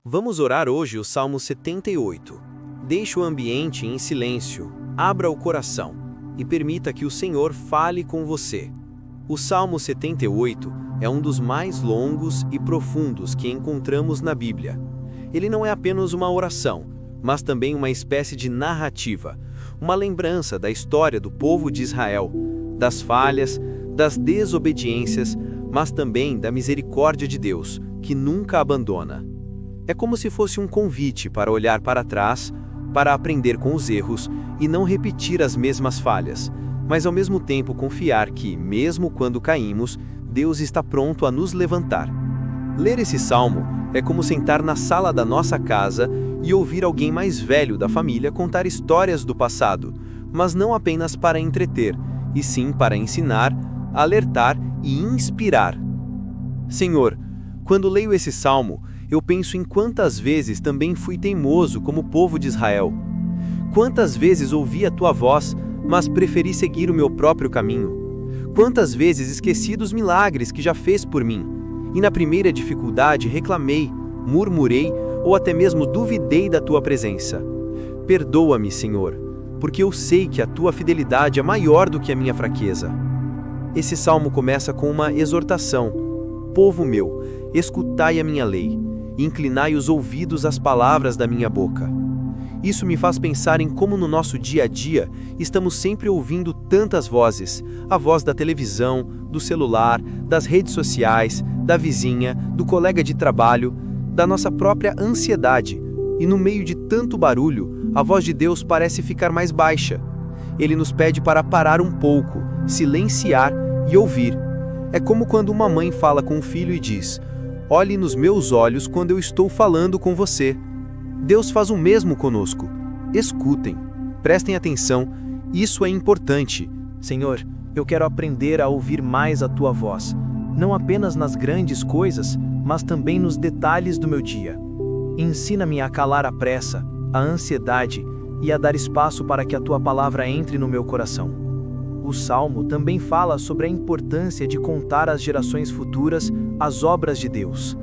Vamos orar hoje o Salmo 78. Deixe o ambiente em silêncio, abra o coração e permita que o Senhor fale com você. O Salmo 78 é um dos mais longos e profundos que encontramos na Bíblia. Ele não é apenas uma oração, mas também uma espécie de narrativa, uma lembrança da história do povo de Israel, das falhas, das desobediências, mas também da misericórdia de Deus, que nunca abandona. É como se fosse um convite para olhar para trás, para aprender com os erros e não repetir as mesmas falhas, mas ao mesmo tempo confiar que, mesmo quando caímos, Deus está pronto a nos levantar. Ler esse salmo é como sentar na sala da nossa casa e ouvir alguém mais velho da família contar histórias do passado, mas não apenas para entreter, e sim para ensinar, alertar e inspirar. Senhor, quando leio esse salmo, eu penso em quantas vezes também fui teimoso como o povo de Israel. Quantas vezes ouvi a tua voz, mas preferi seguir o meu próprio caminho. Quantas vezes esqueci dos milagres que já fez por mim, e na primeira dificuldade reclamei, murmurei ou até mesmo duvidei da tua presença. Perdoa-me, Senhor, porque eu sei que a tua fidelidade é maior do que a minha fraqueza. Esse salmo começa com uma exortação. Povo meu, escutai a minha lei, e inclinai os ouvidos às palavras da minha boca. Isso me faz pensar em como no nosso dia a dia estamos sempre ouvindo tantas vozes, a voz da televisão, do celular, das redes sociais, da vizinha, do colega de trabalho, da nossa própria ansiedade, e no meio de tanto barulho, a voz de Deus parece ficar mais baixa. Ele nos pede para parar um pouco, silenciar e ouvir. É como quando uma mãe fala com um filho e diz: olhe nos meus olhos quando eu estou falando com você. Deus faz o mesmo conosco. Escutem, prestem atenção, isso é importante. Senhor, eu quero aprender a ouvir mais a tua voz, não apenas nas grandes coisas, mas também nos detalhes do meu dia. Ensina-me a calar a pressa, a ansiedade e a dar espaço para que a tua palavra entre no meu coração. O Salmo também fala sobre a importância de contar às gerações futuras as obras de Deus.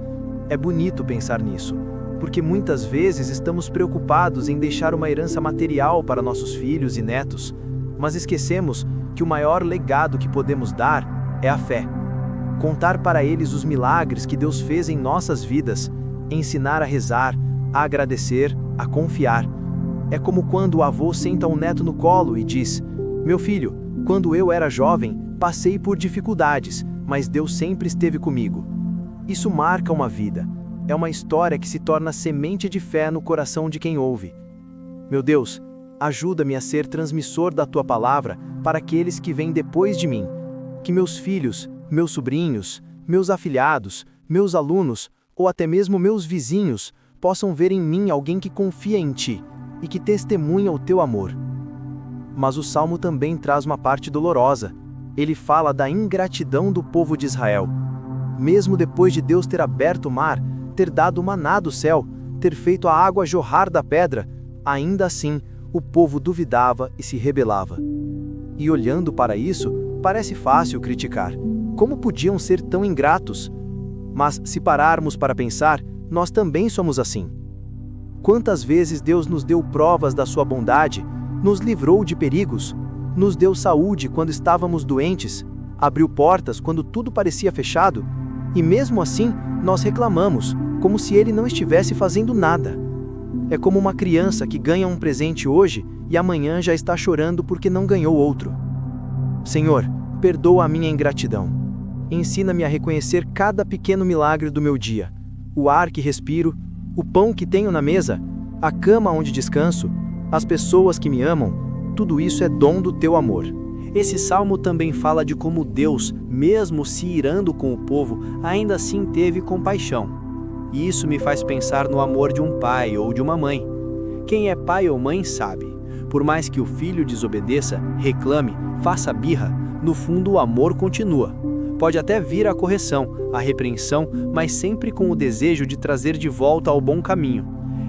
É bonito pensar nisso, porque muitas vezes estamos preocupados em deixar uma herança material para nossos filhos e netos, mas esquecemos que o maior legado que podemos dar é a fé. Contar para eles os milagres que Deus fez em nossas vidas, ensinar a rezar, a agradecer, a confiar. É como quando o avô senta um neto no colo e diz: meu filho, quando eu era jovem, passei por dificuldades, mas Deus sempre esteve comigo. Isso marca uma vida. É uma história que se torna semente de fé no coração de quem ouve. Meu Deus, ajuda-me a ser transmissor da tua palavra para aqueles que vêm depois de mim. Que meus filhos, meus sobrinhos, meus afilhados, meus alunos ou até mesmo meus vizinhos possam ver em mim alguém que confia em ti e que testemunha o teu amor. Mas o Salmo também traz uma parte dolorosa. Ele fala da ingratidão do povo de Israel. Mesmo depois de Deus ter aberto o mar, ter dado o maná do céu, ter feito a água jorrar da pedra, ainda assim o povo duvidava e se rebelava. E olhando para isso, parece fácil criticar. Como podiam ser tão ingratos? Mas se pararmos para pensar, nós também somos assim. Quantas vezes Deus nos deu provas da sua bondade, nos livrou de perigos, nos deu saúde quando estávamos doentes, abriu portas quando tudo parecia fechado, e mesmo assim nós reclamamos, como se Ele não estivesse fazendo nada. É como uma criança que ganha um presente hoje e amanhã já está chorando porque não ganhou outro. Senhor, perdoa a minha ingratidão. Ensina-me a reconhecer cada pequeno milagre do meu dia, o ar que respiro, o pão que tenho na mesa, a cama onde descanso, as pessoas que me amam, tudo isso é dom do teu amor. Esse salmo também fala de como Deus, mesmo se irando com o povo, ainda assim teve compaixão. E isso me faz pensar no amor de um pai ou de uma mãe. Quem é pai ou mãe sabe. Por mais que o filho desobedeça, reclame, faça birra, no fundo o amor continua. Pode até vir a correção, a repreensão, mas sempre com o desejo de trazer de volta ao bom caminho.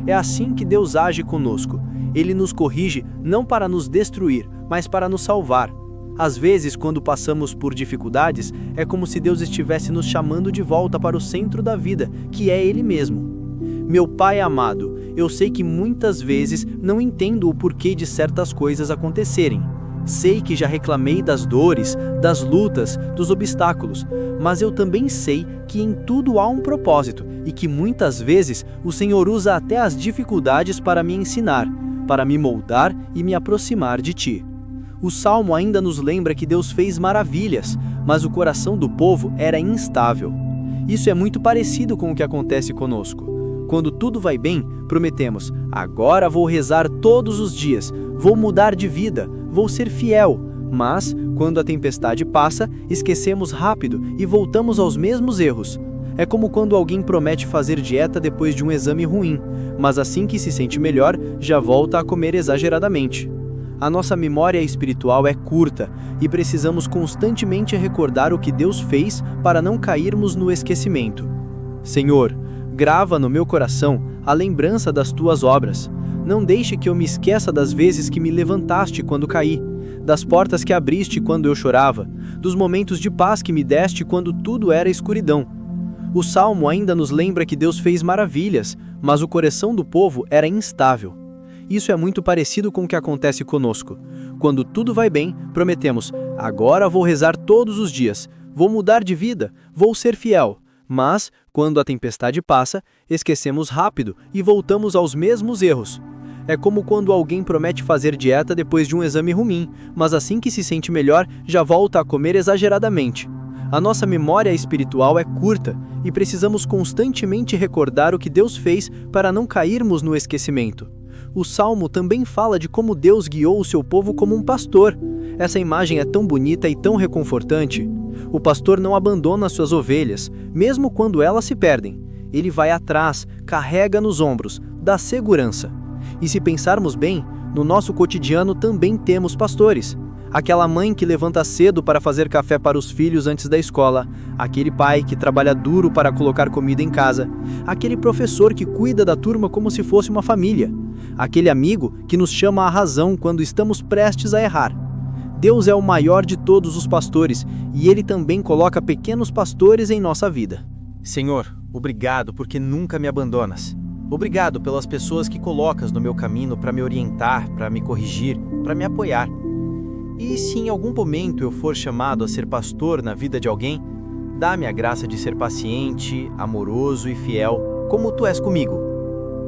É assim que Deus age conosco. Ele nos corrige não para nos destruir, mas para nos salvar. Às vezes, quando passamos por dificuldades, é como se Deus estivesse nos chamando de volta para o centro da vida, que é Ele mesmo. Meu Pai amado, eu sei que muitas vezes não entendo o porquê de certas coisas acontecerem. Sei que já reclamei das dores, das lutas, dos obstáculos, mas eu também sei que em tudo há um propósito e que muitas vezes o Senhor usa até as dificuldades para me ensinar, para me moldar e me aproximar de Ti. O Salmo ainda nos lembra que Deus fez maravilhas, mas o coração do povo era instável. Isso é muito parecido com o que acontece conosco. Quando tudo vai bem, prometemos: agora vou rezar todos os dias, vou mudar de vida, vou ser fiel. Mas, quando a tempestade passa, esquecemos rápido e voltamos aos mesmos erros. É como quando alguém promete fazer dieta depois de um exame ruim, mas assim que se sente melhor, já volta a comer exageradamente. A nossa memória espiritual é curta e precisamos constantemente recordar o que Deus fez para não cairmos no esquecimento. Senhor, grava no meu coração a lembrança das Tuas obras. Não deixe que eu me esqueça das vezes que me levantaste quando caí, das portas que abriste quando eu chorava, dos momentos de paz que me deste quando tudo era escuridão. O Salmo ainda nos lembra que Deus fez maravilhas, mas o coração do povo era instável. Isso é muito parecido com o que acontece conosco. Quando tudo vai bem, prometemos: agora vou rezar todos os dias, vou mudar de vida, vou ser fiel. Mas, quando a tempestade passa, esquecemos rápido e voltamos aos mesmos erros. É como quando alguém promete fazer dieta depois de um exame ruim, mas assim que se sente melhor, já volta a comer exageradamente. A nossa memória espiritual é curta e precisamos constantemente recordar o que Deus fez para não cairmos no esquecimento. O Salmo também fala de como Deus guiou o seu povo como um pastor. Essa imagem é tão bonita e tão reconfortante. O pastor não abandona suas ovelhas, mesmo quando elas se perdem. Ele vai atrás, carrega nos ombros, dá segurança. E se pensarmos bem, no nosso cotidiano também temos pastores. Aquela mãe que levanta cedo para fazer café para os filhos antes da escola, aquele pai que trabalha duro para colocar comida em casa, aquele professor que cuida da turma como se fosse uma família, aquele amigo que nos chama à razão quando estamos prestes a errar. Deus é o maior de todos os pastores e Ele também coloca pequenos pastores em nossa vida. Senhor, obrigado porque nunca me abandonas. Obrigado pelas pessoas que colocas no meu caminho para me orientar, para me corrigir, para me apoiar. E se em algum momento eu for chamado a ser pastor na vida de alguém, dá-me a graça de ser paciente, amoroso e fiel, como Tu és comigo.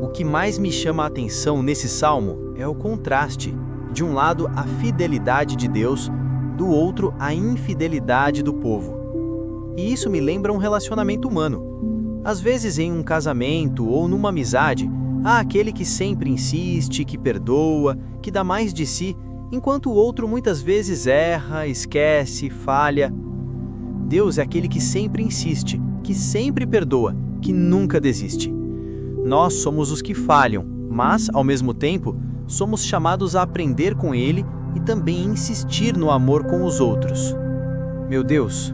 O que mais me chama a atenção nesse salmo é o contraste. De um lado, a fidelidade de Deus, do outro, a infidelidade do povo. E isso me lembra um relacionamento humano. Às vezes, em um casamento ou numa amizade, há aquele que sempre insiste, que perdoa, que dá mais de si, enquanto o outro muitas vezes erra, esquece, falha. Deus é aquele que sempre insiste, que sempre perdoa, que nunca desiste. Nós somos os que falham, mas, ao mesmo tempo, somos chamados a aprender com Ele e também insistir no amor com os outros. Meu Deus,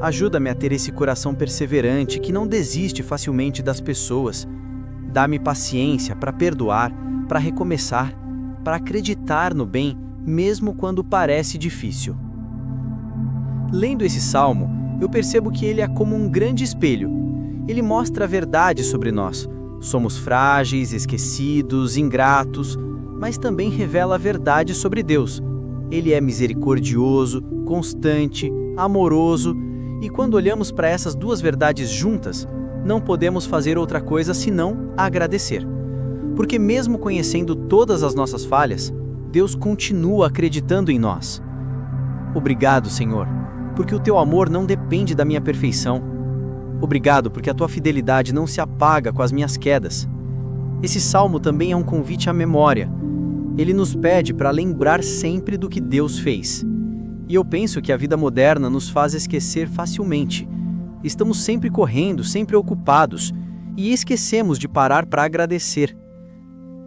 ajuda-me a ter esse coração perseverante que não desiste facilmente das pessoas. Dá-me paciência para perdoar, para recomeçar, para acreditar no bem, mesmo quando parece difícil. Lendo esse salmo, eu percebo que ele é como um grande espelho. Ele mostra a verdade sobre nós. Somos frágeis, esquecidos, ingratos, mas também revela a verdade sobre Deus. Ele é misericordioso, constante, amoroso, e quando olhamos para essas duas verdades juntas, não podemos fazer outra coisa senão agradecer. Porque mesmo conhecendo todas as nossas falhas, Deus continua acreditando em nós. Obrigado, Senhor, porque o Teu amor não depende da minha perfeição. Obrigado porque a Tua fidelidade não se apaga com as minhas quedas. Esse salmo também é um convite à memória. Ele nos pede para lembrar sempre do que Deus fez. E eu penso que a vida moderna nos faz esquecer facilmente. Estamos sempre correndo, sempre ocupados, e esquecemos de parar para agradecer.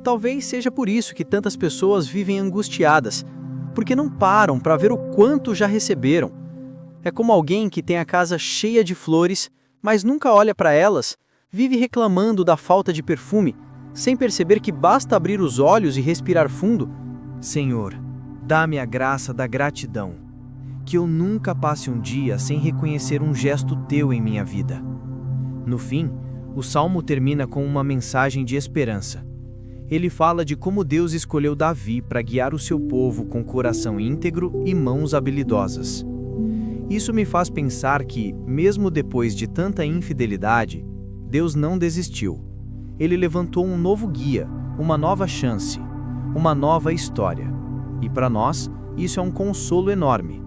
Talvez seja por isso que tantas pessoas vivem angustiadas, porque não param para ver o quanto já receberam. É como alguém que tem a casa cheia de flores, mas nunca olha para elas, vive reclamando da falta de perfume, sem perceber que basta abrir os olhos e respirar fundo. Senhor, dá-me a graça da gratidão, que eu nunca passe um dia sem reconhecer um gesto Teu em minha vida. No fim, O salmo termina com uma mensagem de esperança. Ele fala de como Deus escolheu Davi para guiar o seu povo com coração íntegro e mãos habilidosas. Isso me faz pensar que, mesmo depois de tanta infidelidade, Deus não desistiu. Ele levantou um novo guia, uma nova chance, uma nova história. E para nós, isso é um consolo enorme.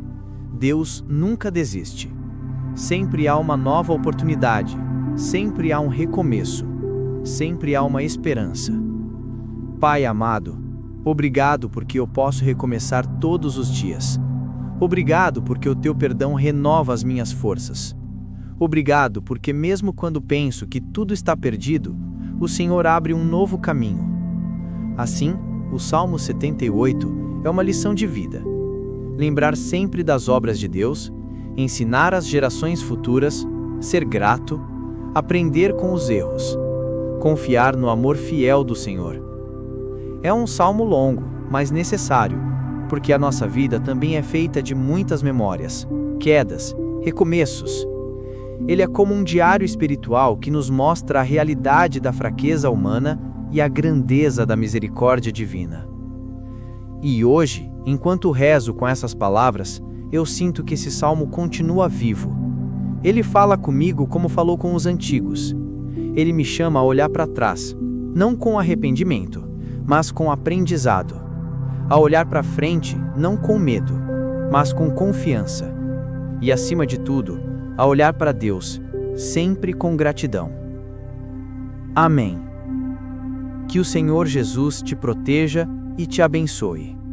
Deus nunca desiste. Sempre há uma nova oportunidade, sempre há um recomeço, sempre há uma esperança. Pai amado, obrigado porque eu posso recomeçar todos os dias. Obrigado porque o teu perdão renova as minhas forças. Obrigado porque mesmo quando penso que tudo está perdido, o Senhor abre um novo caminho. Assim, o Salmo 78 é uma lição de vida. Lembrar sempre das obras de Deus, ensinar às gerações futuras, ser grato, aprender com os erros, confiar no amor fiel do Senhor. É um salmo longo, mas necessário, porque a nossa vida também é feita de muitas memórias, quedas, recomeços. Ele é como um diário espiritual que nos mostra a realidade da fraqueza humana e a grandeza da misericórdia divina. E hoje, enquanto rezo com essas palavras, eu sinto que esse salmo continua vivo. Ele fala comigo como falou com os antigos. Ele me chama a olhar para trás, não com arrependimento, mas com aprendizado. A olhar para frente, não com medo, mas com confiança. E acima de tudo, a olhar para Deus, sempre com gratidão. Amém. Que o Senhor Jesus te proteja e te abençoe.